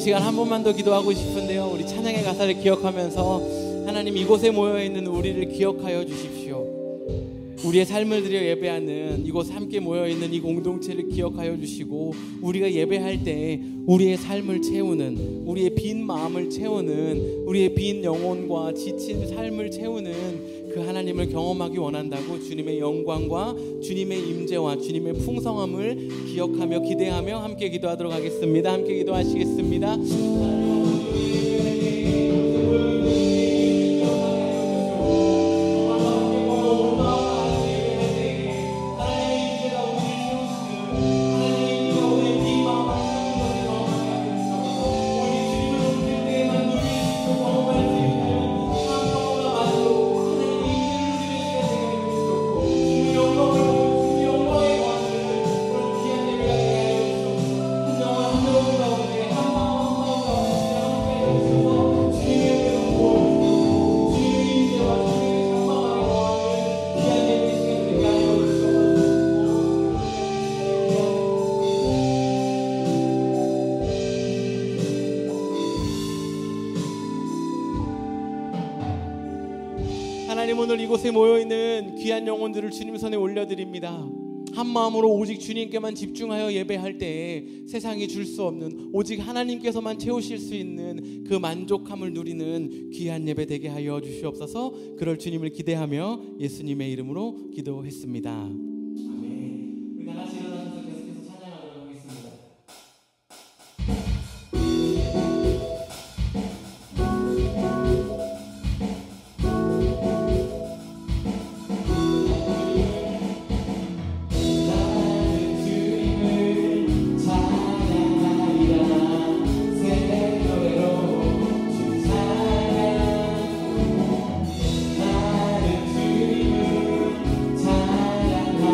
시간 한 번만 더 기도하고 싶은데요, 우리 찬양의 가사를 기억하면서 하나님, 이곳에 모여있는 우리를 기억하여 주십시오. 우리의 삶을 드려 예배하는 이곳 함께 모여있는 이 공동체를 기억하여 주시고, 우리가 예배할 때 우리의 삶을 채우는, 우리의 빈 마음을 채우는, 우리의 빈 영혼과 지친 삶을 채우는 그 하나님을 경험하기 원한다고 주님의 영광과 주님의 임재와 주님의 풍성함을 기억하며 기대하며 함께 기도하도록 하겠습니다. 함께 기도하시겠습니다. 하나님, 오늘 이곳에 모여있는 귀한 영혼들을 주님 손에 올려드립니다. 한 마음으로 오직 주님께만 집중하여 예배할 때에 세상이 줄 수 없는, 오직 하나님께서만 채우실 수 있는 그 만족함을 누리는 귀한 예배 되게 하여 주시옵소서. 그럴 주님을 기대하며 예수님의 이름으로 기도했습니다. 아멘. 우리 다 같이 일어나셔서 계속해서 찬양하도록 하겠습니다. 찬양하리라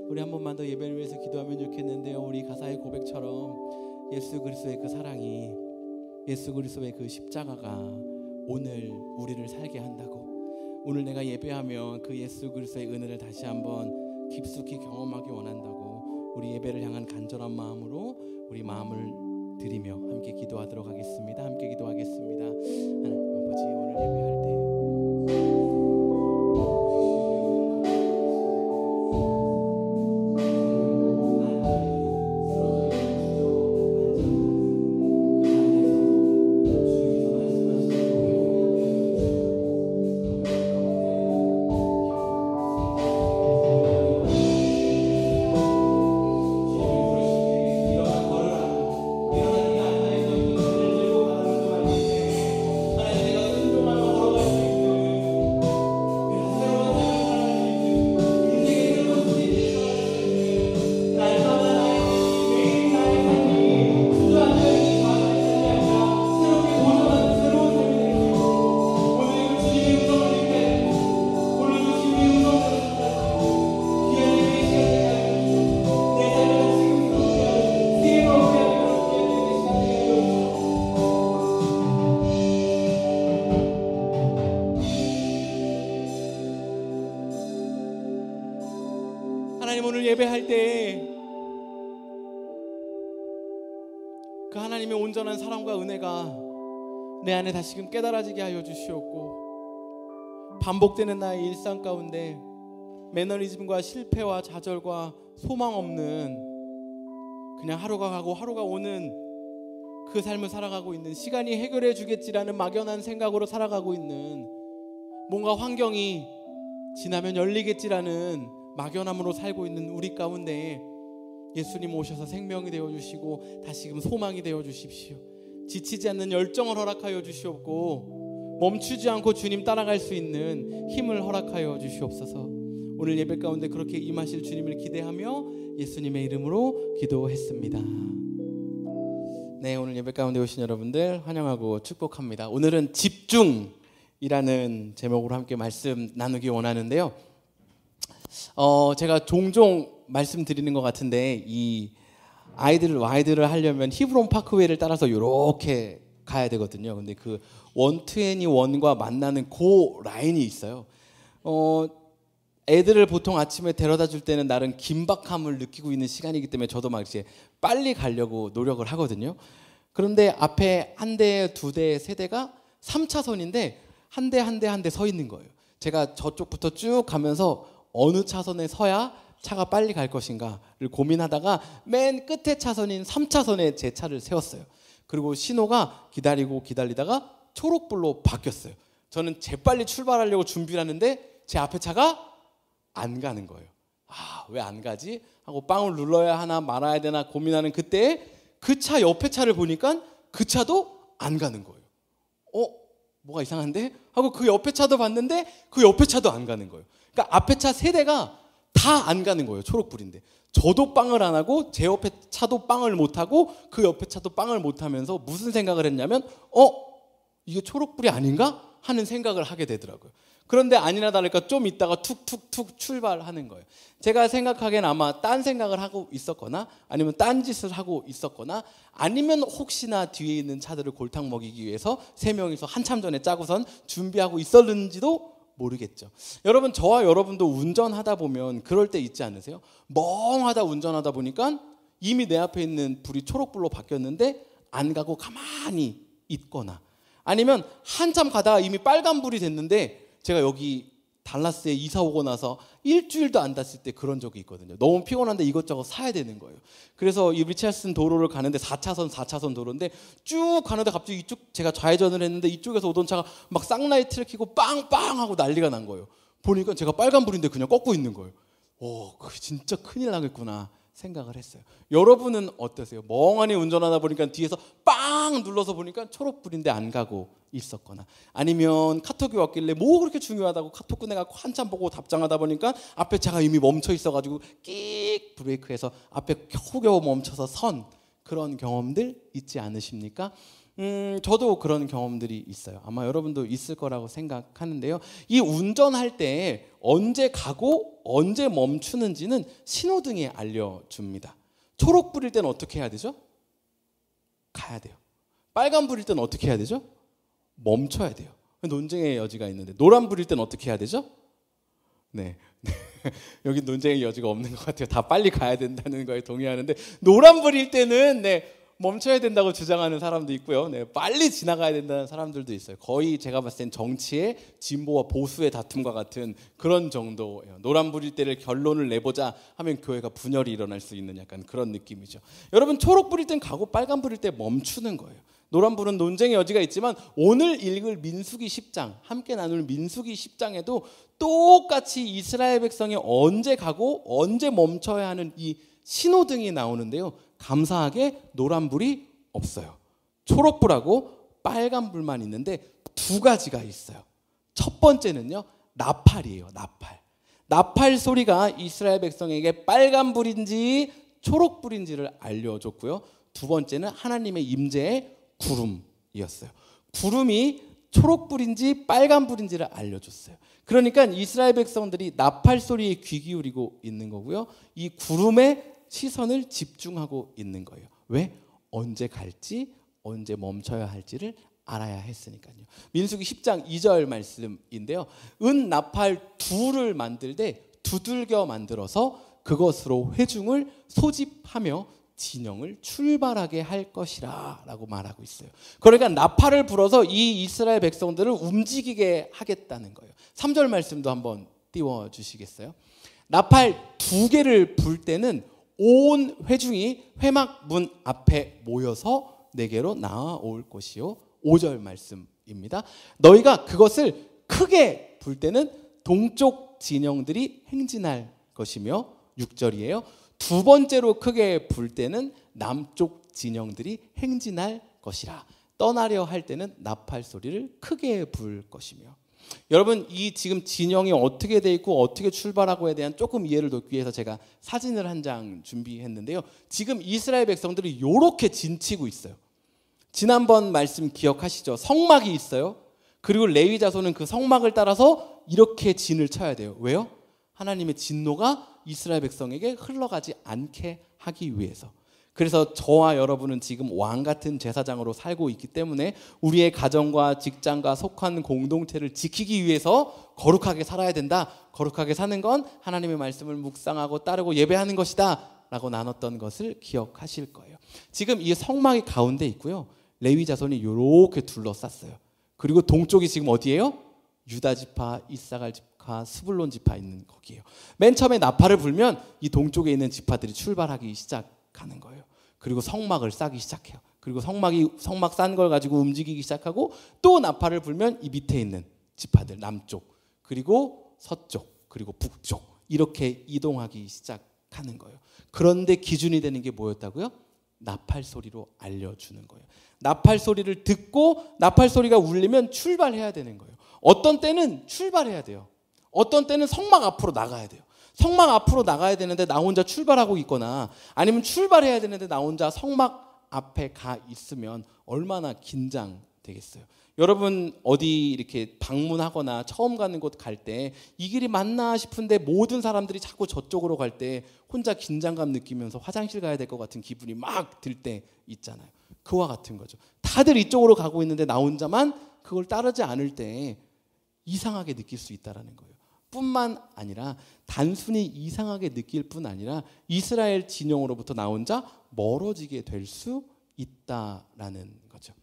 우리 한 번만 더 예배를 위해서 기도하면 좋겠는데요. 우리 가사의 고백처럼 예수 그리스도의 그 사랑이, 예수 그리스도의 그 십자가가 오늘 우리를 살게 한다고, 오늘 내가 예배하면 그 예수 그리스도의 은혜를 다시 한번 깊숙이 경험하기 원한다고, 우리 예배를 향한 간절한 마음으로 우리 마음을 드리며 함께 기도하도록 하겠습니다. 함께 기도하겠습니다. 하나님 아버지, 오늘 예배할 때 예배할 때 그 하나님의 온전한 사랑과 은혜가 내 안에 다시금 깨달아지게 하여 주시옵고, 반복되는 나의 일상 가운데 매너리즘과 실패와 좌절과 소망 없는 그냥 하루가 가고 하루가 오는 그 삶을 살아가고 있는, 시간이 해결해 주겠지라는 막연한 생각으로 살아가고 있는, 뭔가 환경이 지나면 열리겠지라는 막연함으로 살고 있는 우리 가운데 예수님 오셔서 생명이 되어주시고 다시금 소망이 되어주십시오. 지치지 않는 열정을 허락하여 주시옵고, 멈추지 않고 주님 따라갈 수 있는 힘을 허락하여 주시옵소서. 오늘 예배 가운데 그렇게 임하실 주님을 기대하며 예수님의 이름으로 기도했습니다. 네, 오늘 예배 가운데 오신 여러분들 환영하고 축복합니다. 오늘은 집중이라는 제목으로 함께 말씀 나누기 원하는데요. 제가 종종 말씀드리는 것 같은데, 이 아이들을 하려면 히브론 파크웨이를 따라서 이렇게 가야 되거든요. 근데 그 121과 만나는 그 라인이 있어요. 애들을 보통 아침에 데려다 줄 때는 나름 긴박함을 느끼고 있는 시간이기 때문에 저도 막 이제 빨리 가려고 노력을 하거든요. 그런데 앞에 한 대, 두 대, 세 대가 3차선인데 한 대 한 대 한 대 서 있는 거예요. 제가 저쪽부터 쭉 가면서 어느 차선에 서야 차가 빨리 갈 것인가를 고민하다가 맨 끝에 차선인 3차선에 제 차를 세웠어요. 그리고 신호가 기다리다가 초록불로 바뀌었어요. 저는 재빨리 출발하려고 준비를 하는데 제 앞에 차가 안 가는 거예요. 왜 안 가지? 하고 빵을 눌러야 하나 말아야 되나 고민하는 그때에 그 차 옆에 차를 보니까 그 차도 안 가는 거예요. 뭐가 이상한데? 하고 그 옆에 차도 봤는데 그 옆에 차도 안 가는 거예요. 그러니까 앞에 차 세 대가 다 안 가는 거예요. 초록불인데 저도 빵을 안 하고 제 옆에 차도 빵을 못 하고 그 옆에 차도 빵을 못 하면서 무슨 생각을 했냐면 이게 초록불이 아닌가 하는 생각을 하게 되더라고요. 그런데 아니나 다를까 좀 있다가 툭툭툭 출발하는 거예요. 제가 생각하기엔 아마 딴 생각을 하고 있었거나 아니면 딴 짓을 하고 있었거나 아니면 혹시나 뒤에 있는 차들을 골탕 먹이기 위해서 세 명이서 한참 전에 짜고선 준비하고 있었는지도 모르겠죠. 여러분, 저와 여러분도 운전하다 보면 그럴 때 있지 않으세요? 멍하다 운전하다 보니까 이미 내 앞에 있는 불이 초록불로 바뀌었는데 안 가고 가만히 있거나, 아니면 한참 가다가 이미 빨간불이 됐는데 제가 여기 달라스에 이사 오고 나서 일주일도 안 닿았을 때 그런 적이 있거든요. 너무 피곤한데 이것저것 사야 되는 거예요. 그래서 이 리차슨 도로를 가는데 4차선 도로인데 쭉 가는데 갑자기 이쪽, 제가 좌회전을 했는데 이쪽에서 오던 차가 막 쌍라이트를 켜고 빵빵 하고 난리가 난 거예요. 보니까 제가 빨간불인데 그냥 꺾고 있는 거예요. 진짜 큰일 나겠구나 생각을 했어요. 여러분은 어떠세요? 멍하니 운전하다 보니까 뒤에서 빵 눌러서 보니까 초록불인데 안 가고 있었거나, 아니면 카톡이 왔길래 뭐 그렇게 중요하다고 카톡 꺼내갖고 한참 보고 답장하다 보니까 앞에 차가 이미 멈춰 있어가지고 끽 브레이크해서 앞에 겨우겨우 멈춰서 선, 그런 경험들 있지 않으십니까? 저도 그런 경험들이 있어요. 아마 여러분도 있을 거라고 생각하는데요. 이 운전할 때 언제 가고 언제 멈추는지는 신호등이 알려줍니다. 초록불일 때는 어떻게 해야 되죠? 가야 돼요. 빨간불일 때는 어떻게 해야 되죠? 멈춰야 돼요. 논쟁의 여지가 있는데, 노란불일 때는 어떻게 해야 되죠? 네. 여기 논쟁의 여지가 없는 것 같아요. 다 빨리 가야 된다는 거에 동의하는데, 노란불일 때는 멈춰야 된다고 주장하는 사람도 있고요. 빨리 지나가야 된다는 사람들도 있어요. 거의 제가 봤을 땐 정치의 진보와 보수의 다툼과 같은 그런 정도예요. 노란불일 때를 결론을 내보자 하면 교회가 분열이 일어날 수 있는 약간 그런 느낌이죠. 여러분, 초록불일 땐 가고 빨간불일 때 멈추는 거예요. 노란불은 논쟁의 여지가 있지만 오늘 읽을 민수기 10장, 함께 나눌 민수기 10장에도 똑같이 이스라엘 백성이 언제 가고 언제 멈춰야 하는 이 신호등이 나오는데요. 감사하게 노란불이 없어요. 초록불하고 빨간불만 있는데 두 가지가 있어요. 첫 번째는요, 나팔이에요. 나팔 소리가 이스라엘 백성에게 빨간불인지 초록불인지를 알려줬고요. 두 번째는 하나님의 임재의 구름이었어요. 구름이 초록불인지 빨간불인지를 알려줬어요. 그러니까 이스라엘 백성들이 나팔 소리에 귀 기울이고 있는 거고요. 이 구름에 시선을 집중하고 있는 거예요. 왜? 언제 갈지, 언제 멈춰야 할지를 알아야 했으니까요. 민수기 10장 2절 말씀인데요. 은 나팔 둘을 만들되 두들겨 만들어서 그것으로 회중을 소집하며 진영을 출발하게 할 것이라 라고 말하고 있어요. 그러니까 나팔을 불어서 이 이스라엘 백성들을 움직이게 하겠다는 거예요. 3절 말씀도 한번 띄워주시겠어요? 나팔 두 개를 불 때는 온 회중이 회막 문 앞에 모여서 내게로 나아올 것이요. 5절 말씀입니다. 너희가 그것을 크게 불 때는 동쪽 진영들이 행진할 것이며, 6절이에요. 두 번째로 크게 불 때는 남쪽 진영들이 행진할 것이라. 떠나려 할 때는 나팔 소리를 크게 불 것이며. 여러분, 이 지금 진영이 어떻게 돼 있고 어떻게 출발하고에 대한 조금 이해를 돕기 위해서 제가 사진을 한 장 준비했는데요. 지금 이스라엘 백성들이 이렇게 진치고 있어요. 지난번 말씀 기억하시죠? 성막이 있어요. 그리고 레위 자손은 그 성막을 따라서 이렇게 진을 쳐야 돼요. 왜요? 하나님의 진노가 이스라엘 백성에게 흘러가지 않게 하기 위해서. 그래서 저와 여러분은 지금 왕 같은 제사장으로 살고 있기 때문에 우리의 가정과 직장과 속한 공동체를 지키기 위해서 거룩하게 살아야 된다. 거룩하게 사는 건 하나님의 말씀을 묵상하고 따르고 예배하는 것이다 라고 나눴던 것을 기억하실 거예요. 지금 이 성막이 가운데 있고요. 레위 자손이 이렇게 둘러쌌어요. 그리고 동쪽이 지금 어디예요? 유다 지파, 이사갈 지파, 스불론 지파 있는 거기에요. 맨 처음에 나팔을 불면 이 동쪽에 있는 지파들이 출발하기 시작하는 거예요. 그리고 성막을 쌓기 시작해요. 그리고 성막 싼 걸 가지고 움직이기 시작하고, 또 나팔을 불면 이 밑에 있는 지파들, 남쪽, 그리고 서쪽, 그리고 북쪽, 이렇게 이동하기 시작하는 거예요. 그런데 기준이 되는 게 뭐였다고요? 나팔 소리로 알려주는 거예요. 나팔 소리를 듣고 나팔 소리가 울리면 출발해야 되는 거예요. 어떤 때는 출발해야 돼요. 어떤 때는 성막 앞으로 나가야 돼요. 성막 앞으로 나가야 되는데 나 혼자 출발하고 있거나, 아니면 출발해야 되는데 나 혼자 성막 앞에 가 있으면 얼마나 긴장되겠어요. 여러분, 어디 이렇게 방문하거나 처음 가는 곳 갈 때 이 길이 맞나 싶은데 모든 사람들이 자꾸 저쪽으로 갈 때 혼자 긴장감 느끼면서 화장실 가야 될 것 같은 기분이 막 들 때 있잖아요. 그와 같은 거죠. 다들 이쪽으로 가고 있는데 나 혼자만 그걸 따르지 않을 때 이상하게 느낄 수 있다는 거예요. 뿐만 아니라 단순히 이상하게 느낄 뿐 아니라 이스라엘 진영으로부터 나 혼자 멀어지게 될 수 있다라는 거죠.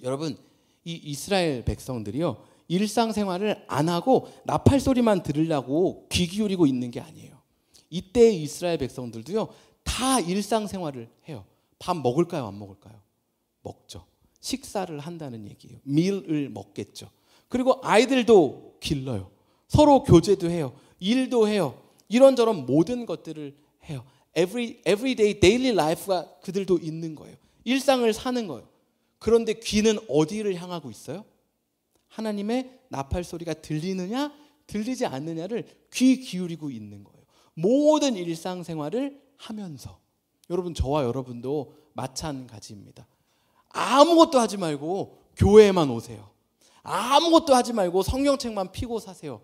여러분, 이 이스라엘 백성들이요, 일상생활을 안 하고 나팔 소리만 들으려고 귀 기울이고 있는 게 아니에요. 이때의 이스라엘 백성들도요, 다 일상생활을 해요. 밥 먹을까요? 안 먹을까요? 먹죠. 식사를 한다는 얘기예요. 밀을 먹겠죠. 그리고 아이들도 길러요. 서로 교제도 해요. 일도 해요. 이런저런 모든 것들을 해요. everyday daily life가 그들도 있는 거예요. 일상을 사는 거예요. 그런데 귀는 어디를 향하고 있어요? 하나님의 나팔 소리가 들리느냐 들리지 않느냐를 귀 기울이고 있는 거예요. 모든 일상생활을 하면서. 여러분, 저와 여러분도 마찬가지입니다. 아무것도 하지 말고 교회에만 오세요. 아무것도 하지 말고 성경책만 피고 사세요.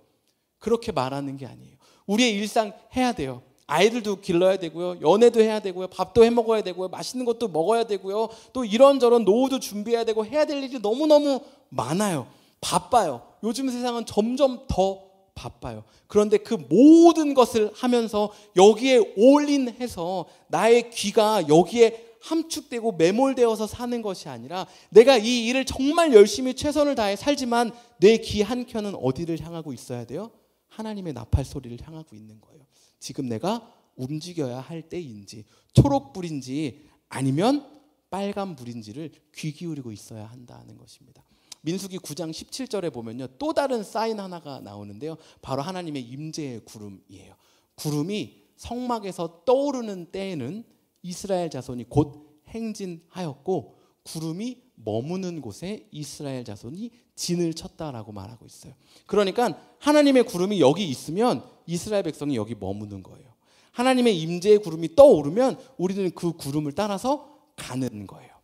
그렇게 말하는 게 아니에요. 우리의 일상 해야 돼요. 아이들도 길러야 되고요. 연애도 해야 되고요. 밥도 해 먹어야 되고요. 맛있는 것도 먹어야 되고요. 또 이런저런 노후도 준비해야 되고 해야 될 일이 너무너무 많아요. 바빠요. 요즘 세상은 점점 더 바빠요. 그런데 그 모든 것을 하면서 여기에 올인해서 나의 귀가 여기에 함축되고 매몰되어서 사는 것이 아니라 내가 이 일을 정말 열심히 최선을 다해 살지만 내 귀 한 켠은 어디를 향하고 있어야 돼요? 하나님의 나팔 소리를 향하고 있는 거예요. 지금 내가 움직여야 할 때인지 초록불인지 아니면 빨간불인지를 귀 기울이고 있어야 한다는 것입니다. 민수기 9장 17절에 보면요, 또 다른 사인 하나가 나오는데요, 바로 하나님의 임재의 구름이에요. 구름이 성막에서 떠오르는 때에는 이스라엘 자손이 곧 행진하였고 구름이 머무는 곳에 이스라엘 자손이 진을 쳤다라고 말하고 있어요. 그러니까 하나님의 구름이 여기 있으면 이스라엘 백성이 여기 머무는 거예요. 하나님의 임재의 구름이 떠오르면 우리는 그 구름을 따라서 가는 거예요.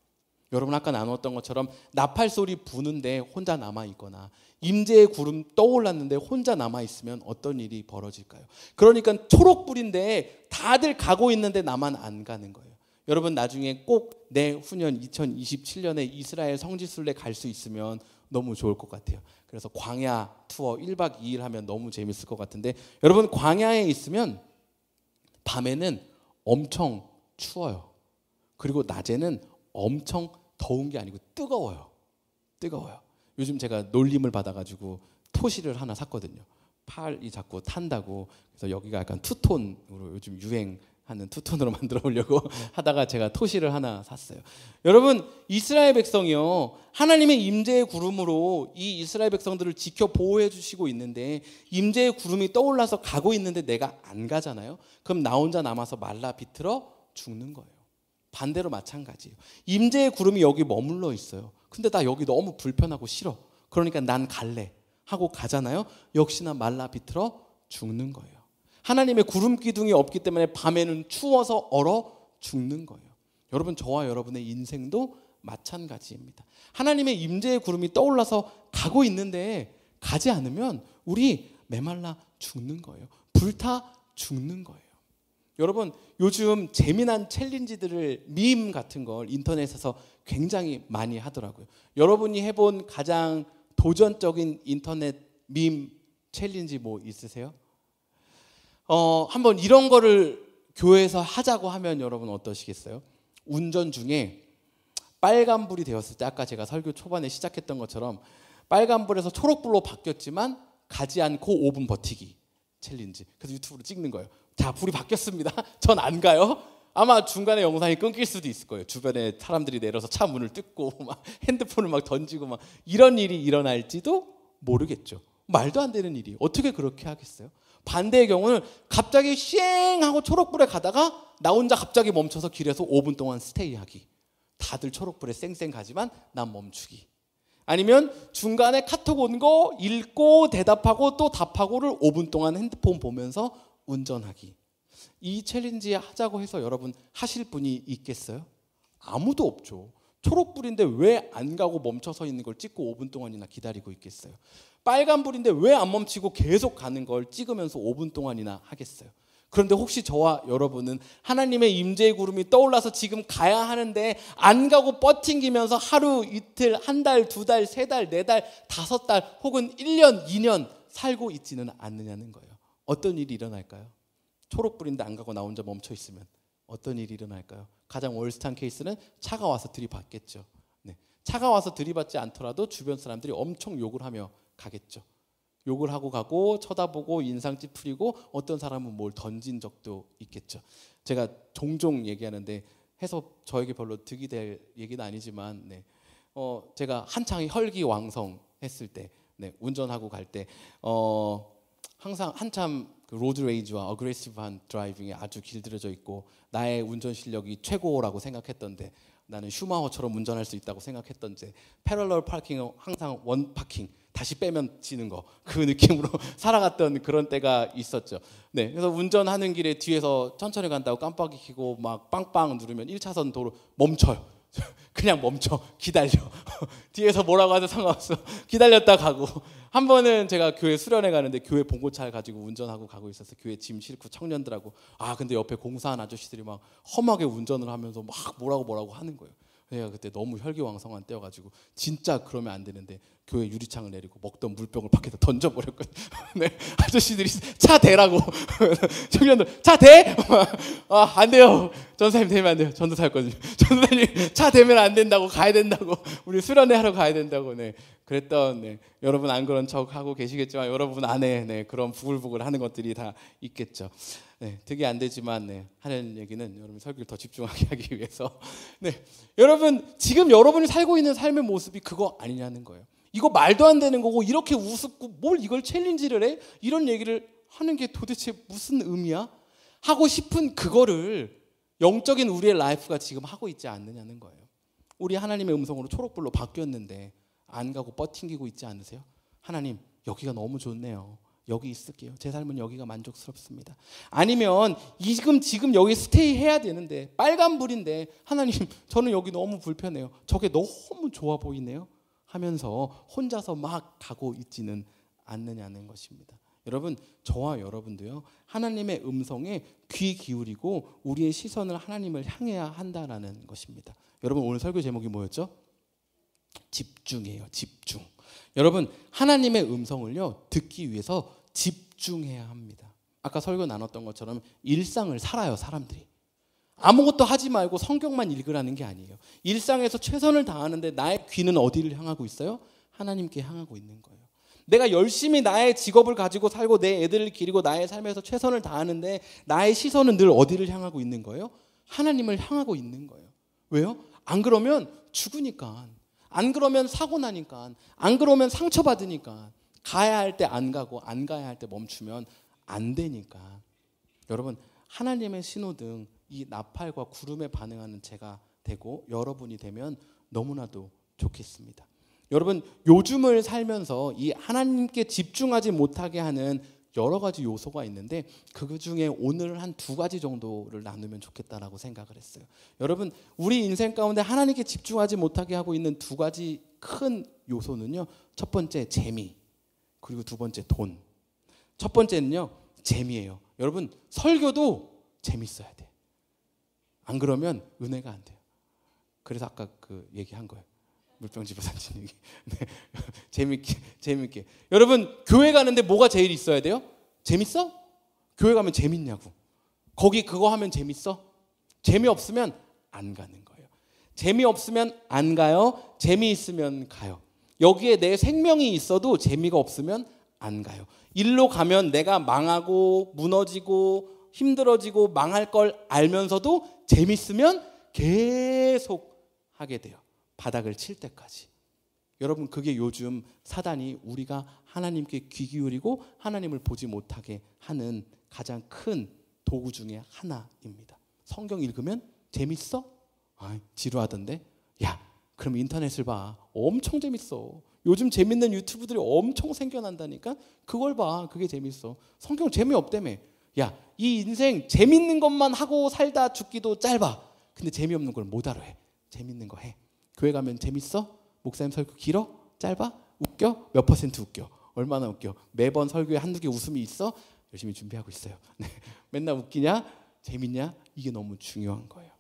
여러분, 아까 나누었던 것처럼 나팔 소리 부는데 혼자 남아있거나 임재의 구름 떠올랐는데 혼자 남아있으면 어떤 일이 벌어질까요? 그러니까 초록불인데 다들 가고 있는데 나만 안 가는 거예요. 여러분, 나중에 꼭 내후년 2027년에 이스라엘 성지순례 갈 수 있으면 너무 좋을 것 같아요. 그래서 광야 투어 1박 2일 하면 너무 재밌을 것 같은데, 여러분, 광야에 있으면 밤에는 엄청 추워요. 그리고 낮에는 엄청 더운 게 아니고 뜨거워요. 요즘 제가 놀림을 받아가지고 토시를 하나 샀거든요. 팔이 자꾸 탄다고. 그래서 여기가 약간 투톤으로 요즘 유행하는 투톤으로 만들어 보려고 하다가 제가 토시를 하나 샀어요. 여러분, 이스라엘 백성이요, 하나님의 임재의 구름으로 이 이스라엘 백성들을 지켜 보호해 주시고 있는데 임재의 구름이 떠올라서 가고 있는데 내가 안 가잖아요. 그럼 나 혼자 남아서 말라 비틀어 죽는 거예요. 반대로 마찬가지예요. 임재의 구름이 여기 머물러 있어요. 근데 나 여기 너무 불편하고 싫어. 그러니까 난 갈래 하고 가잖아요. 역시나 말라 비틀어 죽는 거예요. 하나님의 구름 기둥이 없기 때문에 밤에는 추워서 얼어 죽는 거예요. 여러분, 저와 여러분의 인생도 마찬가지입니다. 하나님의 임재의 구름이 떠올라서 가고 있는데 가지 않으면 우리 메말라 죽는 거예요. 불타 죽는 거예요. 여러분, 요즘 재미난 챌린지들을 밈 같은 걸 인터넷에서 굉장히 많이 하더라고요. 여러분이 해본 가장 도전적인 인터넷 밈 챌린지 뭐 있으세요? 한번 이런 거를 교회에서 하자고 하면 여러분 어떠시겠어요? 운전 중에 빨간불이 되었을 때, 아까 제가 설교 초반에 시작했던 것처럼 빨간불에서 초록불로 바뀌었지만 가지 않고 5분 버티기 챌린지. 그래서 유튜브로 찍는 거예요. 자, 불이 바뀌었습니다. 전 안 가요. 아마 중간에 영상이 끊길 수도 있을 거예요. 주변에 사람들이 내려서 차 문을 뜯고 막 핸드폰을 막 던지고 막 이런 일이 일어날지도 모르겠죠. 말도 안 되는 일이 어떻게 그렇게 하겠어요? 반대의 경우는 갑자기 쉥 하고 초록불에 가다가 나 혼자 갑자기 멈춰서 길에서 5분 동안 스테이하기. 다들 초록불에 쌩쌩 가지만 난 멈추기. 아니면 중간에 카톡 온 거 읽고 대답하고 또 답하고를 5분 동안 핸드폰 보면서 운전하기. 이 챌린지 하자고 해서 여러분 하실 분이 있겠어요? 아무도 없죠. 초록불인데 왜 안 가고 멈춰서 있는 걸 찍고 5분 동안이나 기다리고 있겠어요? 빨간불인데 왜 안 멈추고 계속 가는 걸 찍으면서 5분 동안이나 하겠어요? 그런데 혹시 저와 여러분은 하나님의 임재의 구름이 떠올라서 지금 가야 하는데 안 가고 버팅기면서 하루, 이틀, 한 달, 두 달, 세 달, 네 달, 5달 혹은 1년, 2년 살고 있지는 않느냐는 거예요. 어떤 일이 일어날까요? 초록불인데 안 가고 나 혼자 멈춰 있으면 어떤 일이 일어날까요? 가장 월스트한 케이스는 차가 와서 들이받겠죠. 네. 차가 와서 들이받지 않더라도 주변 사람들이 엄청 욕을 하며 가겠죠. 욕을 하고 가고 쳐다보고 인상 찌푸리고 어떤 사람은 뭘 던진 적도 있겠죠. 제가 종종 얘기하는데 해서 저에게 별로 득이 될 얘기는 아니지만, 네. 제가 한창 혈기왕성했을 때, 네. 운전하고 갈 때 항상 한참 그 로드 레이지와 어그레시브한 드라이빙에 아주 길들여져 있고 나의 운전 실력이 최고라고 생각했던데 나는 슈마허처럼 운전할 수 있다고 생각했던지 패럴럴 파킹은 항상 원 파킹 다시 빼면 지는 거 그 느낌으로 살아갔던 그런 때가 있었죠. 네, 그래서 운전하는 길에 뒤에서 천천히 간다고 깜빡이 켜고 막 빵빵 누르면 1차선 도로 멈춰요. 그냥 멈춰 기다려. 뒤에서 뭐라고 하도 상관없어. 기다렸다 가고. 한 번은 제가 교회 수련회 가는데 교회 봉고차를 가지고 운전하고 가고 있었어요. 교회 짐 싣고 청년들하고. 근데 옆에 공사한 아저씨들이 막 험하게 운전을 하면서 막 뭐라고 하는 거예요. 제가 그때 너무 혈기왕성한 때여가지고 진짜 그러면 안 되는데 교회 유리창을 내리고 먹던 물병을 밖에다 던져버렸거든요. 네, 아저씨들이 차 대라고. 청년들 차 대? 안 돼요. 전사님 되면 안 돼요. 전도사였거든요. 전도사님 차 대면 안 된다고 가야 된다고. 우리 수련회 하러 가야 된다고. 네, 그랬던 여러분 안 그런 척 하고 계시겠지만 여러분 안에 그런 부글부글 하는 것들이 다 있겠죠. 네, 되게 안 되지만 하는 얘기는 여러분 설교를 더 집중하게 하기 위해서 여러분 지금 여러분이 살고 있는 삶의 모습이 그거 아니냐는 거예요. 이거 말도 안 되는 거고 이렇게 우습고 뭘 이걸 챌린지를 해? 이런 얘기를 하는 게 도대체 무슨 의미야? 하고 싶은 그거를 영적인 우리의 라이프가 지금 하고 있지 않느냐는 거예요. 우리 하나님의 음성으로 초록불로 바뀌었는데 안 가고 버팅기고 있지 않으세요? 하나님 여기가 너무 좋네요. 여기 있을게요. 제 삶은 여기가 만족스럽습니다. 아니면 지금 여기 스테이 해야 되는데 빨간불인데 하나님 저는 여기 너무 불편해요. 저게 너무 좋아 보이네요. 하면서 혼자서 막 가고 있지는 않느냐는 것입니다. 여러분 저와 여러분도요. 하나님의 음성에 귀 기울이고 우리의 시선을 하나님을 향해야 한다라는 것입니다. 여러분 오늘 설교 제목이 뭐였죠? 집중이에요. 집중. 여러분 하나님의 음성을요 듣기 위해서 집중해야 합니다. 아까 설교 나눴던 것처럼 일상을 살아요. 사람들이 아무것도 하지 말고 성경만 읽으라는 게 아니에요. 일상에서 최선을 다하는데 나의 귀는 어디를 향하고 있어요? 하나님께 향하고 있는 거예요. 내가 열심히 나의 직업을 가지고 살고 내 애들을 기르고 나의 삶에서 최선을 다하는데 나의 시선은 늘 어디를 향하고 있는 거예요? 하나님을 향하고 있는 거예요. 왜요? 안 그러면 죽으니까, 안 그러면 사고 나니까, 안 그러면 상처받으니까, 가야 할 때 안 가고 안 가야 할 때 멈추면 안 되니까. 여러분 하나님의 신호등 이 나팔과 구름에 반응하는 제가 되고 여러분이 되면 너무나도 좋겠습니다. 여러분 요즘을 살면서 이 하나님께 집중하지 못하게 하는 여러 가지 요소가 있는데 그 중에 오늘 한 2가지 정도를 나누면 좋겠다라고 생각을 했어요. 여러분 우리 인생 가운데 하나님께 집중하지 못하게 하고 있는 2가지 큰 요소는요. 첫 번째 재미, 그리고 2번째 돈. 첫 번째는요 재미예요. 여러분 설교도 재밌어야 돼. 안 그러면 은혜가 안 돼요. 그래서 아까 그 얘기한 거예요. 물병 집어 던진 얘기. 네. 재밌게. 여러분 교회 가는데 뭐가 제일 있어야 돼요? 재밌어? 교회 가면 재밌냐고. 거기 그거 하면 재밌어? 재미없으면 안 가는 거예요. 재미없으면 안 가요. 재미있으면 가요. 여기에 내 생명이 있어도 재미가 없으면 안 가요. 일로 가면 내가 망하고 무너지고 힘들어지고 망할 걸 알면서도 재밌으면 계속 하게 돼요. 바닥을 칠 때까지. 여러분 그게 요즘 사단이 우리가 하나님께 귀 기울이고 하나님을 보지 못하게 하는 가장 큰 도구 중에 하나입니다. 성경 읽으면 재밌어? 지루하던데? 야 그럼 인터넷을 봐. 엄청 재밌어. 요즘 재밌는 유튜브들이 엄청 생겨난다니까. 그걸 봐. 그게 재밌어. 성경 재미없다며. 야, 이 인생 재밌는 것만 하고 살다 죽기도 짧아. 근데 재미없는 걸 못 알아 해. 재밌는 거 해. 교회 가면 재밌어? 목사님 설교 길어? 짧아? 웃겨? 몇 % 웃겨? 얼마나 웃겨? 매번 설교에 1-2개 웃음이 있어? 열심히 준비하고 있어요. 네. 맨날 웃기냐? 재밌냐? 이게 너무 중요한 거예요.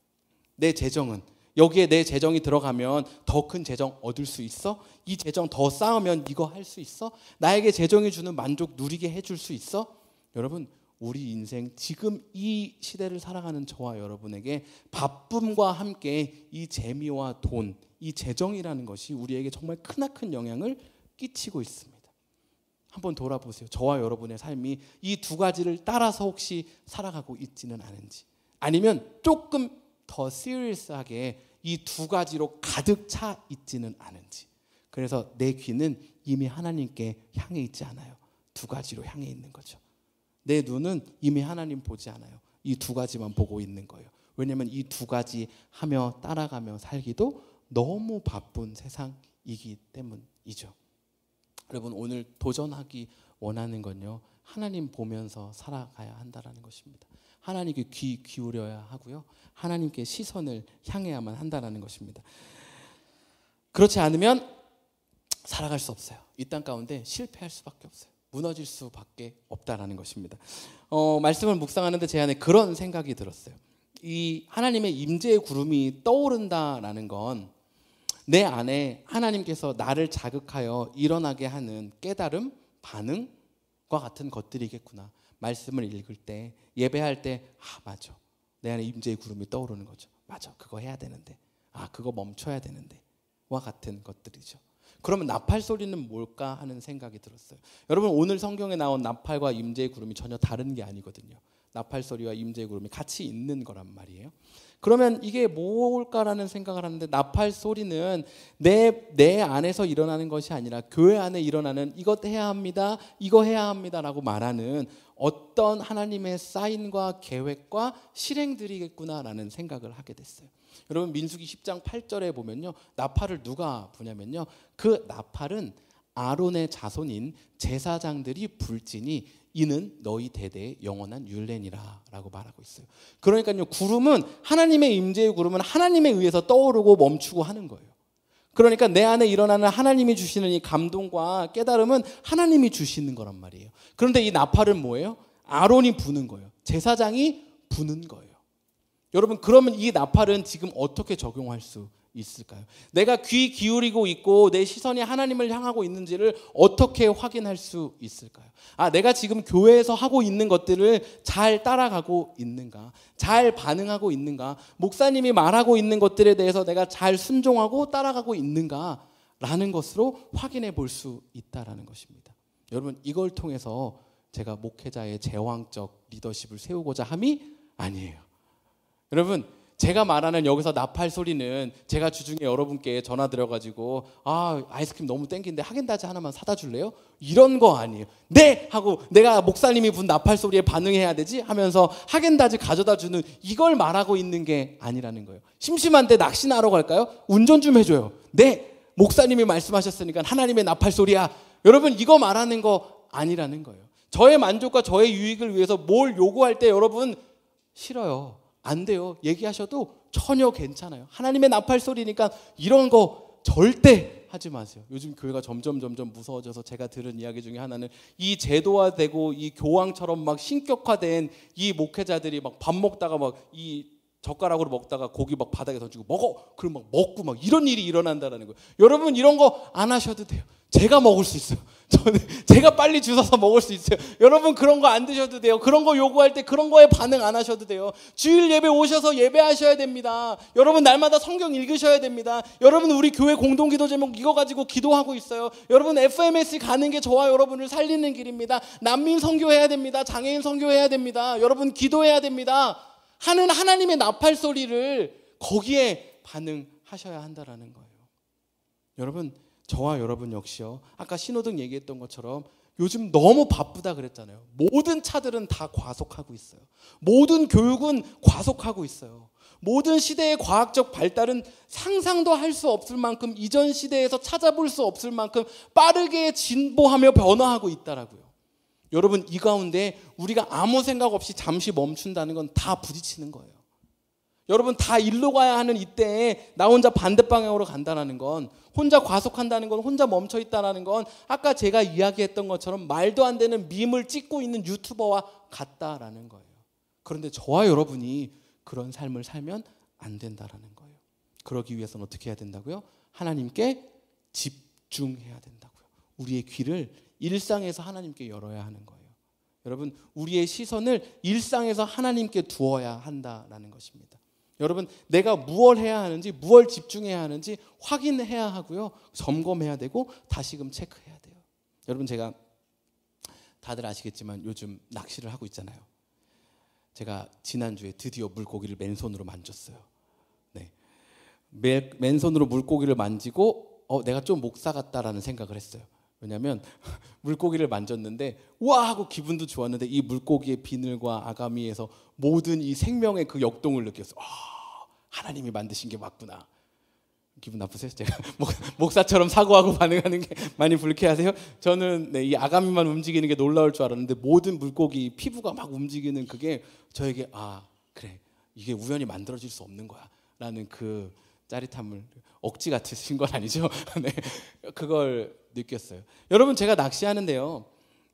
내 재정은 여기에 내 재정이 들어가면 더 큰 재정 얻을 수 있어? 이 재정 더 쌓으면 이거 할 수 있어? 나에게 재정이 주는 만족 누리게 해줄 수 있어? 여러분 우리 인생 지금 이 시대를 살아가는 저와 여러분에게 바쁨과 함께 이 재미와 돈, 이 재정이라는 것이 우리에게 정말 크나큰 영향을 끼치고 있습니다. 한번 돌아보세요. 저와 여러분의 삶이 이 2가지를 따라서 혹시 살아가고 있지는 않은지, 아니면 조금 더 시리어스하게 이 2가지로 가득 차 있지는 않은지. 그래서 내 귀는 이미 하나님께 향해 있지 않아요. 2가지로 향해 있는 거죠. 내 눈은 이미 하나님 보지 않아요. 이 두 가지만 보고 있는 거예요. 왜냐하면 이 두 가지 하며 따라가며 살기도 너무 바쁜 세상이기 때문이죠. 여러분, 오늘 도전하기 원하는 건요, 하나님 보면서 살아가야 한다는 것입니다. 하나님께 귀 기울여야 하고요, 하나님께 시선을 향해야만 한다는 것입니다. 그렇지 않으면 살아갈 수 없어요. 이 땅 가운데 실패할 수밖에 없어요. 무너질 수밖에 없다라는 것입니다. 말씀을 묵상하는데 제 안에 그런 생각이 들었어요. 이 하나님의 임재의 구름이 떠오른다라는 건 내 안에 하나님께서 나를 자극하여 일어나게 하는 깨달음, 반응과 같은 것들이겠구나. 말씀을 읽을 때, 예배할 때, 맞아, 내 안에 임재의 구름이 떠오르는 거죠. 맞아, 그거 해야 되는데, 그거 멈춰야 되는데, 와 같은 것들이죠. 그러면 나팔 소리는 뭘까 하는 생각이 들었어요. 여러분, 오늘 성경에 나온 나팔과 임재의 구름이 전혀 다른 게 아니거든요. 나팔 소리와 임재의 구름이 같이 있는 거란 말이에요. 그러면 이게 뭘까라는 생각을 하는데, 나팔 소리는 내 안에서 일어나는 것이 아니라 교회 안에 일어나는 이것 해야 합니다, 이거 해야 합니다라고 말하는 어떤 하나님의 사인과 계획과 실행들이겠구나라는 생각을 하게 됐어요. 여러분, 민수기 10장 8절에 보면요, 나팔을 누가 부냐면요, 그 나팔은 아론의 자손인 제사장들이 불지니 이는 너희 대대의 영원한 율례니라 라고 말하고 있어요. 그러니까요, 구름은, 하나님의 임재의 구름은 하나님에 의해서 떠오르고 멈추고 하는 거예요. 그러니까 내 안에 일어나는 하나님이 주시는 이 감동과 깨달음은 하나님이 주시는 거란 말이에요. 그런데 이 나팔은 뭐예요? 아론이 부는 거예요. 제사장이 부는 거예요. 여러분, 그러면 이 나팔은 지금 어떻게 적용할 수 있을까요? 내가 귀 기울이고 있고 내 시선이 하나님을 향하고 있는지를 어떻게 확인할 수 있을까요? 내가 지금 교회에서 하고 있는 것들을 잘 따라가고 있는가? 잘 반응하고 있는가? 목사님이 말하고 있는 것들에 대해서 내가 잘 순종하고 따라가고 있는가? 라는 것으로 확인해 볼 수 있다는 것입니다. 여러분, 이걸 통해서 제가 목회자의 제왕적 리더십을 세우고자 함이 아니에요. 여러분, 제가 말하는 여기서 나팔 소리는 제가 주중에 여러분께 전화 드려가지고 아이스크림 너무 땡긴데 하겐다즈 하나만 사다 줄래요? 이런 거 아니에요. 네! 하고 내가 목사님이 분 나팔 소리에 반응해야 되지? 하면서 하겐다즈 가져다 주는 이걸 말하고 있는 게 아니라는 거예요. 심심한데 낚시나 하러 갈까요? 운전 좀 해줘요. 네! 목사님이 말씀하셨으니까 하나님의 나팔 소리야. 여러분, 이거 말하는 거 아니라는 거예요. 저의 만족과 저의 유익을 위해서 뭘 요구할 때 여러분, 싫어요, 안 돼요, 얘기하셔도 전혀 괜찮아요. 하나님의 나팔 소리니까 이런 거 절대 하지 마세요. 요즘 교회가 점점 무서워져서 제가 들은 이야기 중에 하나는 이 제도화되고 이 교황처럼 막 신격화된 이 목회자들이 막 밥 먹다가 막 이 젓가락으로 먹다가 고기 막 바닥에 던지고 먹어, 그럼 막 먹고 막 이런 일이 일어난다는 거예요. 여러분, 이런 거 안 하셔도 돼요. 제가 먹을 수 있어요. 저는 제가 빨리 주워서 먹을 수 있어요. 여러분, 그런 거 안 드셔도 돼요. 그런 거 요구할 때 그런 거에 반응 안 하셔도 돼요. 주일 예배 오셔서 예배하셔야 됩니다. 여러분, 날마다 성경 읽으셔야 됩니다. 여러분, 우리 교회 공동기도 제목 이거 가지고 기도하고 있어요. 여러분, FMS 가는 게 저와 여러분을 살리는 길입니다. 난민 선교해야 됩니다. 장애인 선교해야 됩니다. 여러분, 기도해야 됩니다. 하는 하나님의 나팔 소리를 거기에 반응하셔야 한다라는 거예요. 여러분, 저와 여러분 역시요, 아까 신호등 얘기했던 것처럼 요즘 너무 바쁘다 그랬잖아요. 모든 차들은 다 과속하고 있어요. 모든 교육은 과속하고 있어요. 모든 시대의 과학적 발달은 상상도 할 수 없을 만큼, 이전 시대에서 찾아볼 수 없을 만큼 빠르게 진보하며 변화하고 있다라고요. 여러분, 이 가운데 우리가 아무 생각 없이 잠시 멈춘다는 건 다 부딪히는 거예요. 여러분, 다 일로 가야 하는 이때에 나 혼자 반대 방향으로 간다는 건, 혼자 과속한다는 건, 혼자 멈춰 있다는 건 아까 제가 이야기했던 것처럼 말도 안 되는 밈을 찍고 있는 유튜버와 같다라는 거예요. 그런데 저와 여러분이 그런 삶을 살면 안 된다라는 거예요. 그러기 위해서는 어떻게 해야 된다고요? 하나님께 집중해야 된다고요. 우리의 귀를 일상에서 하나님께 열어야 하는 거예요. 여러분, 우리의 시선을 일상에서 하나님께 두어야 한다라는 것입니다. 여러분, 내가 무엇을 해야 하는지, 무엇을 집중해야 하는지 확인해야 하고요, 점검해야 되고 다시금 체크해야 돼요. 여러분, 제가 다들 아시겠지만 요즘 낚시를 하고 있잖아요. 제가 지난주에 드디어 물고기를 맨손으로 만졌어요. 네, 맨손으로 물고기를 만지고 내가 좀 목사 같다라는 생각을 했어요. 왜냐하면 물고기를 만졌는데 와 하고 기분도 좋았는데 이 물고기의 비늘과 아가미에서 모든 이 생명의 그 역동을 느꼈어. 하나님이 만드신 게 맞구나. 기분 나쁘세요? 제가 목사처럼 사고하고 반응하는 게 많이 불쾌하세요? 저는 이 아가미만 움직이는 게 놀라울 줄 알았는데 모든 물고기 피부가 막 움직이는 그게 저에게 그래 이게 우연히 만들어질 수 없는 거야 라는 그 짜릿함을 억지 같으신 건 아니죠? 네, 그걸 느꼈어요. 여러분 제가 낚시하는데요.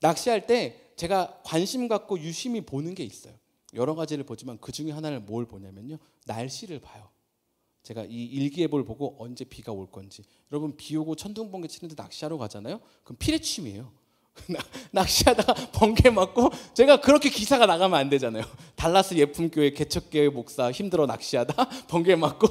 낚시할 때 제가 관심 갖고 유심히 보는 게 있어요. 여러 가지를 보지만 그 중에 하나를 뭘 보냐면요. 날씨를 봐요. 제가 이 일기예보를 보고 언제 비가 올 건지. 여러분 비 오고 천둥번개 치는데 낚시하러 가잖아요. 그럼 피레침이에요. 낚시하다가 번개 맞고 제가 그렇게 기사가 나가면 안 되잖아요. 달라스 예품교회 개척교회 목사 힘들어 낚시하다 번개 맞고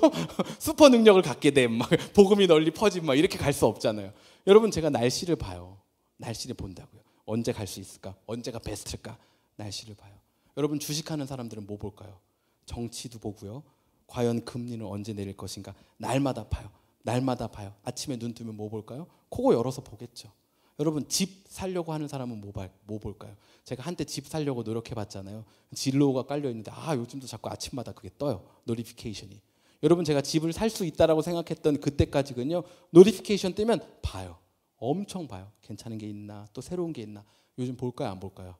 슈퍼 능력을 갖게 됨 막 복음이 널리 퍼짐 막 이렇게 갈 수 없잖아요. 여러분 제가 날씨를 봐요. 날씨를 본다고요. 언제 갈 수 있을까? 언제가 베스트일까? 날씨를 봐요. 여러분 주식하는 사람들은 뭐 볼까요? 정치도 보고요. 과연 금리는 언제 내릴 것인가? 날마다 봐요. 날마다 봐요. 아침에 눈 뜨면 뭐 볼까요? 코고 열어서 보겠죠. 여러분 집 살려고 하는 사람은 뭐 볼까요? 제가 한때 집 살려고 노력해봤잖아요. 진로가 깔려있는데 요즘도 자꾸 아침마다 그게 떠요. 노티피케이션이. 여러분 제가 집을 살 수 있다라고 생각했던 그때까지는요. 노티피케이션 뜨면 봐요. 엄청 봐요. 괜찮은 게 있나? 또 새로운 게 있나? 요즘 볼까요? 안 볼까요?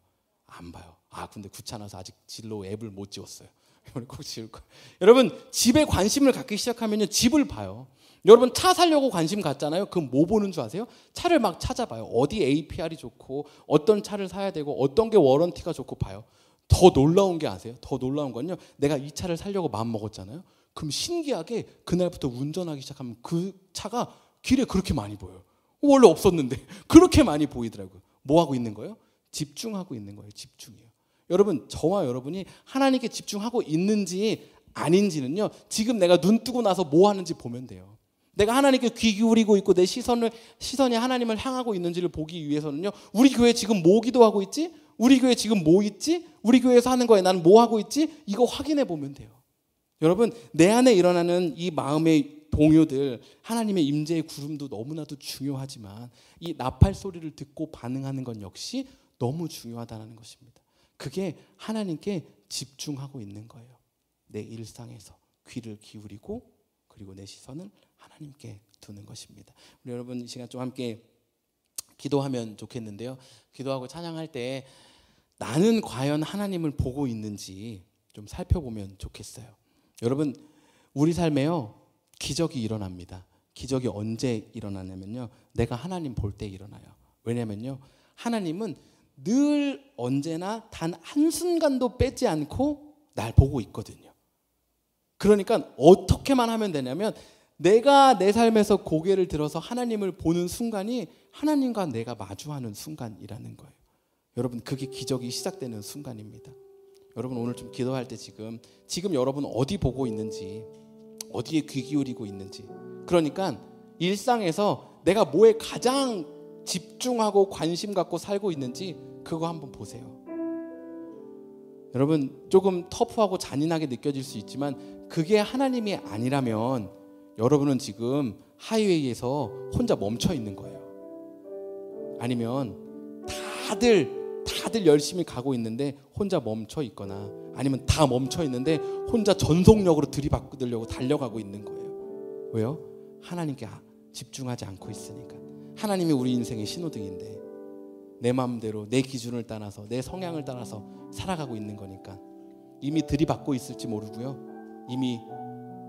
안 봐요. 근데 귀찮아서 아직 진로 앱을 못 지웠어요. 이번에 꼭 지울 거예요. 여러분 집에 관심을 갖기 시작하면요. 집을 봐요. 여러분 차 사려고 관심 갖잖아요. 그럼 뭐 보는 줄 아세요? 차를 막 찾아봐요. 어디 APR이 좋고 어떤 차를 사야 되고 어떤 게 워런티가 좋고 봐요. 더 놀라운 게 아세요? 더 놀라운 건요. 내가 이 차를 사려고 마음 먹었잖아요. 그럼 신기하게 그날부터 운전하기 시작하면 그 차가 길에 그렇게 많이 보여요. 원래 없었는데 그렇게 많이 보이더라고요. 뭐 하고 있는 거예요? 집중하고 있는 거예요. 집중이에요. 여러분 저와 여러분이 하나님께 집중하고 있는지 아닌지는요. 지금 내가 눈 뜨고 나서 뭐 하는지 보면 돼요. 내가 하나님께 귀 기울이고 있고 내 시선이 하나님을 향하고 있는지를 보기 위해서는요. 우리 교회 지금 뭐 기도하고 있지? 우리 교회 지금 뭐 있지? 우리 교회에서 하는 거에 나는 뭐 하고 있지? 이거 확인해 보면 돼요. 여러분 내 안에 일어나는 이 마음의 동요들 하나님의 임재의 구름도 너무나도 중요하지만 이 나팔 소리를 듣고 반응하는 건 역시 너무 중요하다는 것입니다. 그게 하나님께 집중하고 있는 거예요. 내 일상에서 귀를 기울이고 그리고 내 시선을 하나님께 두는 것입니다. 우리 여러분 이 시간 좀 함께 기도하면 좋겠는데요. 기도하고 찬양할 때 나는 과연 하나님을 보고 있는지 좀 살펴보면 좋겠어요. 여러분 우리 삶에요. 기적이 일어납니다. 기적이 언제 일어나냐면요. 내가 하나님 볼 때 일어나요. 왜냐면요. 하나님은 늘 언제나 단 한순간도 빼지 않고 날 보고 있거든요. 그러니까 어떻게만 하면 되냐면 내가 내 삶에서 고개를 들어서 하나님을 보는 순간이 하나님과 내가 마주하는 순간이라는 거예요. 여러분 그게 기적이 시작되는 순간입니다. 여러분 오늘 좀 기도할 때 지금 여러분 어디 보고 있는지 어디에 귀 기울이고 있는지 그러니까 일상에서 내가 뭐에 가장 집중하고 관심 갖고 살고 있는지 그거 한번 보세요. 여러분 조금 터프하고 잔인하게 느껴질 수 있지만 그게 하나님이 아니라면 여러분은 지금 하이웨이에서 혼자 멈춰 있는 거예요. 아니면 다들 열심히 가고 있는데 혼자 멈춰 있거나 아니면 다 멈춰 있는데 혼자 전속력으로 들이받으려고 달려가고 있는 거예요. 왜요? 하나님께 집중하지 않고 있으니까. 하나님이 우리 인생의 신호등인데 내 마음대로 내 기준을 따라서 내 성향을 따라서 살아가고 있는 거니까 이미 들이받고 있을지 모르고요. 이미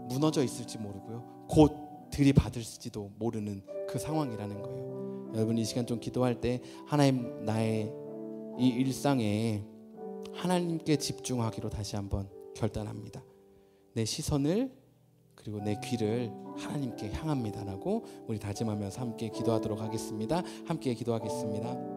무너져 있을지 모르고요. 곧 들이받을지도 모르는 그 상황이라는 거예요. 여러분 이 시간 좀 기도할 때 하나님 나의 이 일상에 하나님께 집중하기로 다시 한번 결단합니다. 내 시선을 그리고 내 귀를 하나님께 향합니다라고 우리 다짐하면서 함께 기도하도록 하겠습니다. 함께 기도하겠습니다.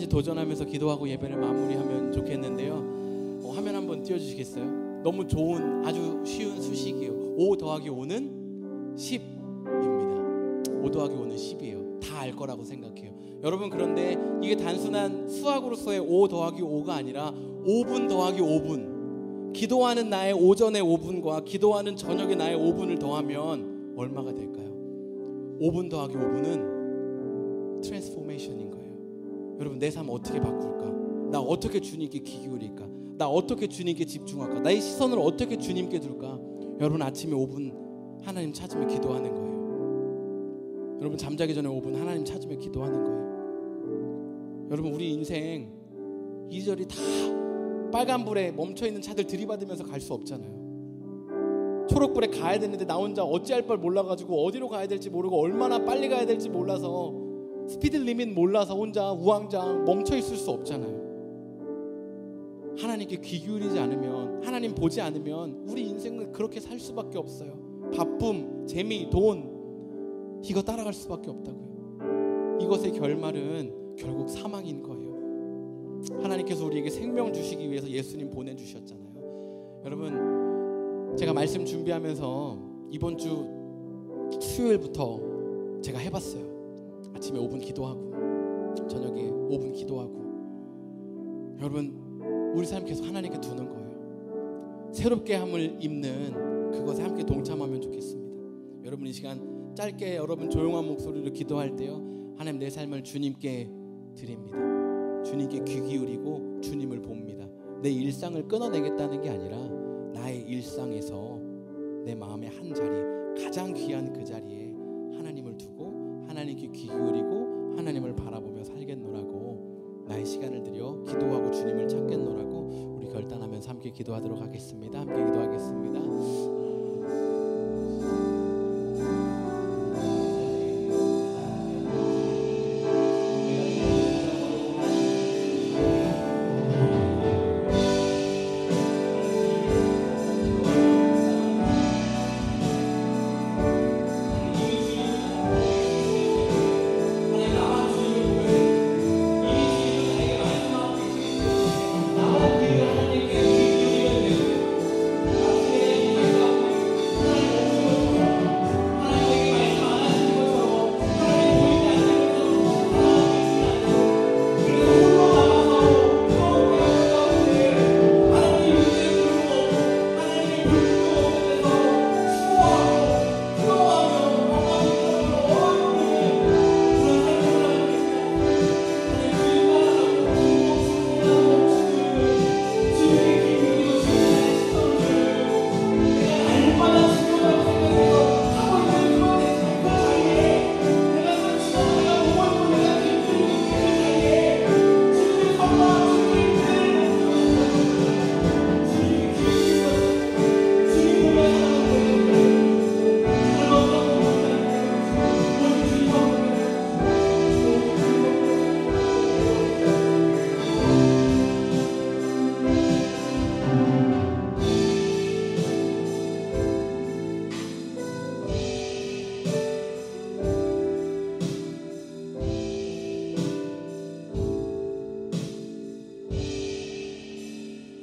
같이 도전하면서 기도하고 예배를 마무리하면 좋겠는데요. 화면 한번 띄워주시겠어요? 너무 좋은 아주 쉬운 수식이에요. 5 더하기 5는 10입니다. 5 더하기 5는 10이에요. 다 알 거라고 생각해요. 여러분, 그런데 이게 단순한 수학으로서의 5 더하기 5가 아니라 5분 더하기 5분, 기도하는 나의 오전의 5분과 기도하는 저녁의 나의 5분을 더하면 얼마가 될까요? 5분 더하기 5분은 트랜스포메이션인 거예요. 여러분, 내 삶 어떻게 바꿀까? 나 어떻게 주님께 귀 기울일까? 나 어떻게 주님께 집중할까? 나의 시선을 어떻게 주님께 둘까? 여러분, 아침에 5분 하나님 찾으며 기도하는 거예요. 여러분, 잠자기 전에 5분 하나님 찾으며 기도하는 거예요. 여러분, 우리 인생 이리저리 다 빨간불에 멈춰있는 차들 들이받으면서 갈 수 없잖아요. 초록불에 가야 되는데 나 혼자 어찌할 바를 몰라가지고 어디로 가야 될지 모르고 얼마나 빨리 가야 될지 몰라서 스피드 리밋 몰라서 혼자 우왕좌왕 멈춰있을 수 없잖아요. 하나님께 귀 기울이지 않으면, 하나님 보지 않으면 우리 인생은 그렇게 살 수밖에 없어요. 바쁨, 재미, 돈, 이거 따라갈 수밖에 없다고요. 이것의 결말은 결국 사망인 거예요. 하나님께서 우리에게 생명 주시기 위해서 예수님 보내주셨잖아요. 여러분, 제가 말씀 준비하면서 이번 주 수요일부터 제가 해봤어요. 아침에 5분 기도하고 저녁에 5분 기도하고. 여러분, 우리 삶 계속 하나님께 두는 거예요. 새롭게 함을 입는 그것에 함께 동참하면 좋겠습니다. 여러분, 이 시간 짧게 여러분 조용한 목소리로 기도할 때요, 하나님, 내 삶을 주님께 드립니다. 주님께 귀 기울이고 주님을 봅니다. 내 일상을 끊어내겠다는 게 아니라 나의 일상에서 내 마음의 한 자리, 가장 귀한 그 자리에 하나님을 두고 하나님께 귀 기울이고 하나님을 바라보며 살겠노라고, 나의 시간을 들여 기도하고 주님을 찾겠노라고 우리 결단하면서 함께 기도하도록 하겠습니다. 함께 기도하겠습니다.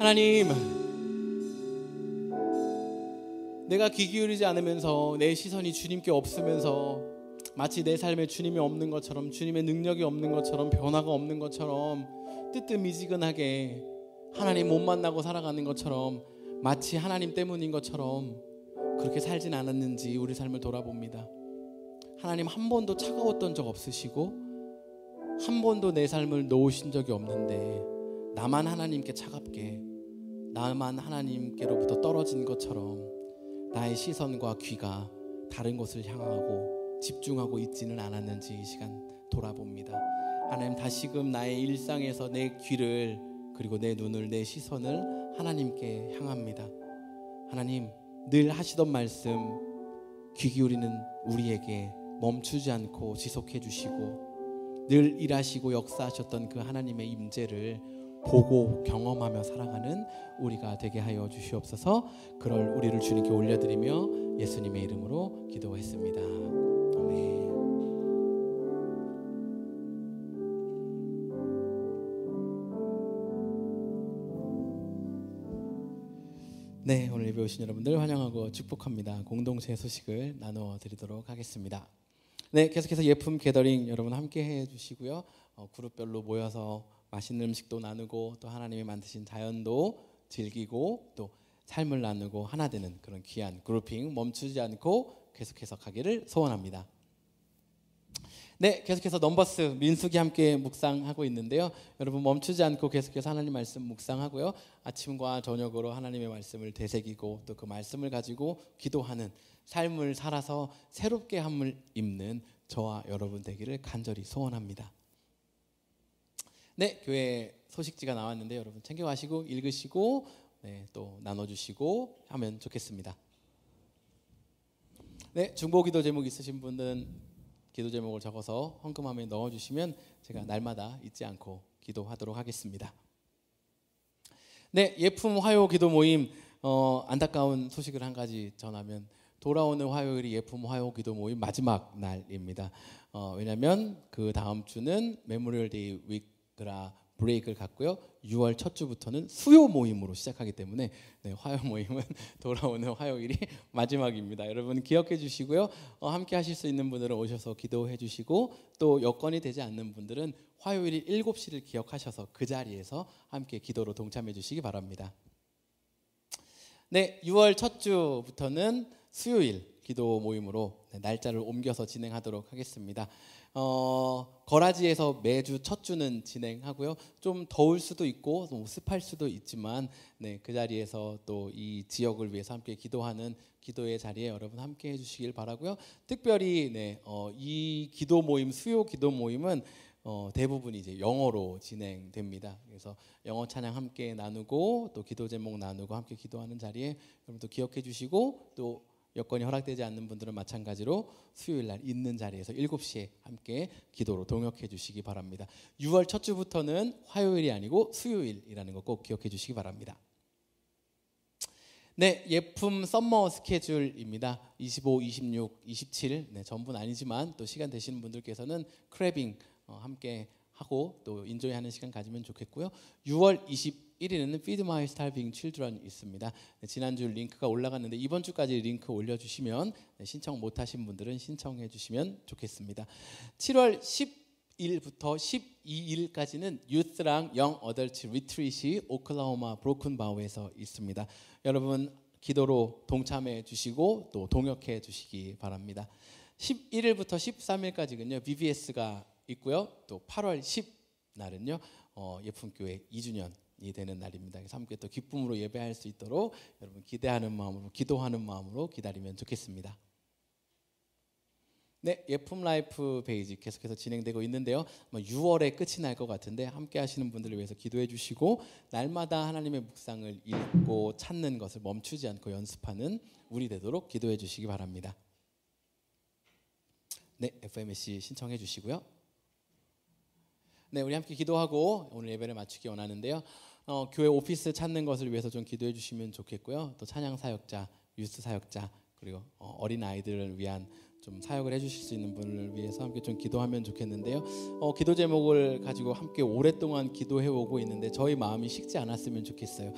하나님, 내가 귀 기울이지 않으면서 내 시선이 주님께 없으면서 마치 내 삶에 주님이 없는 것처럼, 주님의 능력이 없는 것처럼, 변화가 없는 것처럼, 뜨뜻미지근하게 하나님 못 만나고 살아가는 것처럼, 마치 하나님 때문인 것처럼 그렇게 살진 않았는지 우리 삶을 돌아봅니다. 하나님, 한 번도 차가웠던 적 없으시고 한 번도 내 삶을 놓으신 적이 없는데 나만 하나님께 차갑게, 나만 하나님께로부터 떨어진 것처럼 나의 시선과 귀가 다른 곳을 향하고 집중하고 있지는 않았는지 이 시간 돌아봅니다. 하나님, 다시금 나의 일상에서 내 귀를, 그리고 내 눈을, 내 시선을 하나님께 향합니다. 하나님, 늘 하시던 말씀 귀 기울이는 우리에게 멈추지 않고 지속해 주시고 늘 일하시고 역사하셨던 그 하나님의 임재를 보고 경험하며 살아가는 우리가 되게 하여 주시옵소서. 그럴 우리를 주님께 올려드리며 예수님의 이름으로 기도했습니다. 아멘. 네, 오늘 예배 오신 여러분들 환영하고 축복합니다. 공동체 소식을 나누어 드리도록 하겠습니다. 네, 계속해서 예품 게더링 여러분 함께 해주시고요. 그룹별로 모여서 맛있는 음식도 나누고 또 하나님이 만드신 자연도 즐기고 또 삶을 나누고 하나 되는 그런 귀한 그룹핑 멈추지 않고 계속해서 가기를 소원합니다. 네, 계속해서 넘버스 민수기 함께 묵상하고 있는데요. 여러분 멈추지 않고 계속해서 하나님 말씀 묵상하고요. 아침과 저녁으로 하나님의 말씀을 되새기고 또 그 말씀을 가지고 기도하는 삶을 살아서 새롭게 함을 입는 저와 여러분 되기를 간절히 소원합니다. 네, 교회 소식지가 나왔는데 여러분 챙겨가시고 읽으시고 네, 또 나눠주시고 하면 좋겠습니다. 네, 중보기도 제목 있으신 분은 기도 제목을 적어서 헌금함에 넣어주시면 제가 날마다 잊지 않고 기도하도록 하겠습니다. 네, 예품 화요 기도 모임 안타까운 소식을 한 가지 전하면 돌아오는 화요일이 예품 화요 기도 모임 마지막 날입니다. 왜냐하면 그 다음 주는 메모리얼 데이 위크라 브레이크를 갖고요. 6월 첫 주부터는 수요 모임으로 시작하기 때문에 네, 화요 모임은 돌아오는 화요일이 마지막입니다. 여러분 기억해 주시고요. 함께 하실 수 있는 분들은 오셔서 기도해 주시고 또 여건이 되지 않는 분들은 화요일이 7시를 기억하셔서 그 자리에서 함께 기도로 동참해 주시기 바랍니다. 네, 6월 첫 주부터는 수요일 기도 모임으로 날짜를 옮겨서 진행하도록 하겠습니다. 거라지에서 매주 첫 주는 진행하고요. 좀 더울 수도 있고 습할 수도 있지만 네, 그 자리에서 또 이 지역을 위해서 함께 기도하는 기도의 자리에 여러분 함께 해주시길 바라고요. 특별히 네, 이 기도 모임 수요 기도 모임은 대부분이 이제 영어로 진행됩니다. 그래서 영어 찬양 함께 나누고 또 기도 제목 나누고 함께 기도하는 자리에 여러분도 기억해 주시고 또 여건이 허락되지 않는 분들은 마찬가지로 수요일 날 있는 자리에서 7시에 함께 기도로 동역해 주시기 바랍니다. 6월 첫 주부터는 화요일이 아니고 수요일이라는 거 꼭 기억해 주시기 바랍니다. 네, 예품 썸머 스케줄입니다. 25, 26, 27 네, 전부는 아니지만 또 시간 되시는 분들께서는 크래빙 함께 하고 또 인조이하는 시간 가지면 좋겠고요. 6월 21일에는 Feed My Starving Children 있습니다. 네, 지난주 링크가 올라갔는데 이번 주까지 링크 올려주시면 네, 신청 못하신 분들은 신청해 주시면 좋겠습니다. 7월 10일부터 12일까지는 유스랑 영 어덜트 리트릿이 오클라호마 브로큰바우에서 있습니다. 여러분 기도로 동참해 주시고 또 동역해 주시기 바랍니다. 11일부터 13일까지는요 BBS가 있고요. 또 8월 10 날은요 예품교회 2주년이 되는 날입니다. 그래서 함께 또 기쁨으로 예배할 수 있도록 여러분 기대하는 마음으로 기도하는 마음으로 기다리면 좋겠습니다. 네, 예품 라이프 페이지 계속해서 진행되고 있는데요. 6월에 끝이 날 것 같은데 함께 하시는 분들을 위해서 기도해 주시고 날마다 하나님의 묵상을 읽고 찾는 것을 멈추지 않고 연습하는 우리 되도록 기도해 주시기 바랍니다. 네, FMSC 신청해 주시고요. 네, 우리 함께 기도하고 오늘 예배를 마치기 원하는데요. 교회 오피스 찾는 것을 위해서 좀 기도해 주시면 좋겠고요. 또 찬양 사역자, 유스 사역자 그리고 어린 아이들을 위한 좀 사역을 해주실 수 있는 분을 위해서 함께 좀 기도하면 좋겠는데요. 기도 제목을 가지고 함께 오랫동안 기도해 오고 있는데 저희 마음이 식지 않았으면 좋겠어요.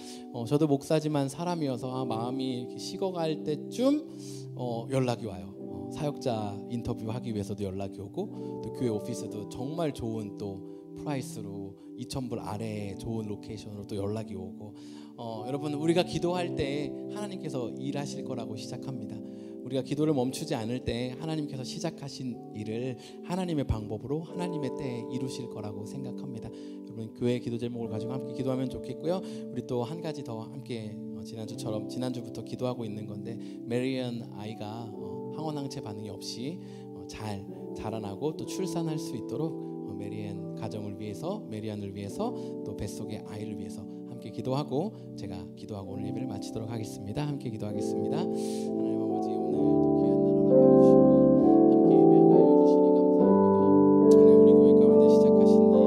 저도 목사지만 사람이어서 마음이 식어갈 때쯤 연락이 와요. 사역자 인터뷰하기 위해서도 연락이 오고 또 교회 오피스도 정말 좋은 또 프라이스로 2,000불 아래에 좋은 로케이션으로 또 연락이 오고 여러분 우리가 기도할 때 하나님께서 일하실 거라고 시작합니다. 우리가 기도를 멈추지 않을 때 하나님께서 시작하신 일을 하나님의 방법으로 하나님의 때에 이루실 거라고 생각합니다. 여러분 교회 기도 제목을 가지고 함께 기도하면 좋겠고요. 우리 또 한 가지 더 함께 지난주처럼 지난주부터 기도하고 있는 건데 메리언 아이가 항원항체 반응이 없이 잘 자라나고 또 출산할 수 있도록 메리안 가정을 위해서 메리안을 위해서 또 뱃속의 아이를 위해서 함께 기도하고 제가 기도하고 오늘 예배를 마치도록 하겠습니다. 함께 기도하겠습니다. 하나님 아버지 오늘 또 귀한 날 허락해 주시고 함께 예배하여 주시니 감사합니다. 하나님 우리 교회 가운데 시작하신 일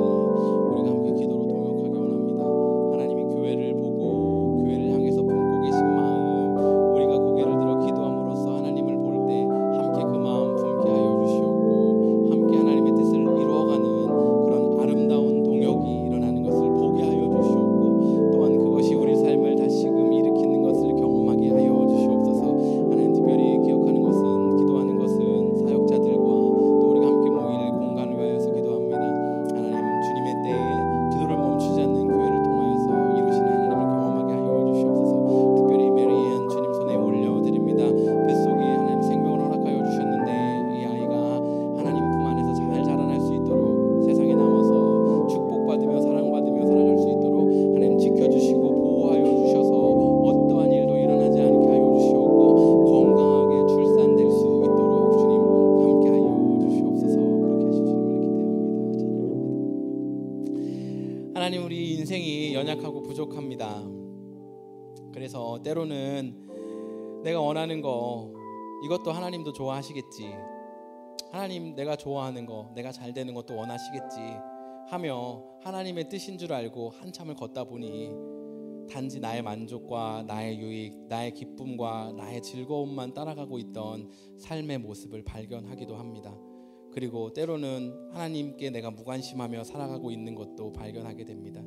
우리가 함께 기도로 동역하기 원합니다. 하나님이 교회를 보고 교회를 향해서 품고 계신 마음 우리가 고개를 들어 기도함으로써 하나님을 볼 때 함께 그 마음 품게 하여 주시옵고 함께 하나님의 뜻을 이루어가는 그런 아름다운 동역이 일어나는 것을 보게 하여 주시옵고 또한 그것이 우리 삶을 다시금 일으키는 것을 경험하게 그래서 때로는 내가 원하는 거 이것도 하나님도 좋아하시겠지, 하나님 내가 좋아하는 거, 내가 잘 되는 것도 원하시겠지 하며 하나님의 뜻인 줄 알고 한참을 걷다 보니 단지 나의 만족과 나의 유익, 나의 기쁨과 나의 즐거움만 따라가고 있던 삶의 모습을 발견하기도 합니다. 그리고 때로는 하나님께 내가 무관심하며 살아가고 있는 것도 발견하게 됩니다.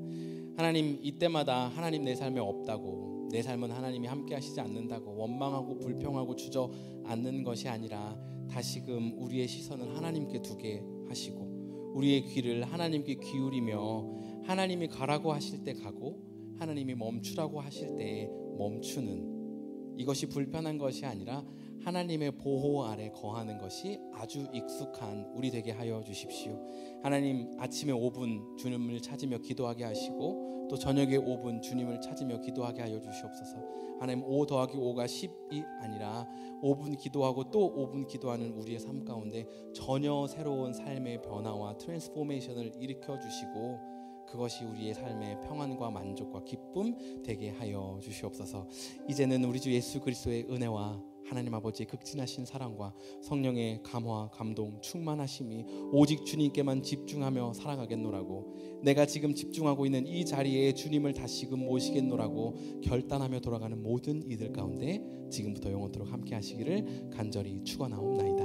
하나님, 이때마다 하나님 내 삶에 없다고, 내 삶은 하나님이 함께 하시지 않는다고 원망하고 불평하고 주저앉는 것이 아니라 다시금 우리의 시선을 하나님께 두게 하시고 우리의 귀를 하나님께 기울이며 하나님이 가라고 하실 때 가고 하나님이 멈추라고 하실 때 멈추는, 이것이 불편한 것이 아니라 하나님의 보호 아래 거하는 것이 아주 익숙한 우리 되게 하여 주십시오. 하나님, 아침에 5분 주님을 찾으며 기도하게 하시고 또 저녁에 5분 주님을 찾으며 기도하게 하여 주시옵소서. 하나님, 5 더하기 5가 10이 아니라 5분 기도하고 또 5분 기도하는 우리의 삶 가운데 전혀 새로운 삶의 변화와 트랜스포메이션을 일으켜 주시고 그것이 우리의 삶의 평안과 만족과 기쁨 되게 하여 주시옵소서. 이제는 우리 주 예수 그리스도의 은혜와 하나님 아버지의 극진하신 사랑과 성령의 감화, 감동, 충만하심이 오직 주님께만 집중하며 살아가겠노라고, 내가 지금 집중하고 있는 이 자리에 주님을 다시금 모시겠노라고 결단하며 돌아가는 모든 이들 가운데 지금부터 영원토록 함께 하시기를 간절히 축원하옵나이다.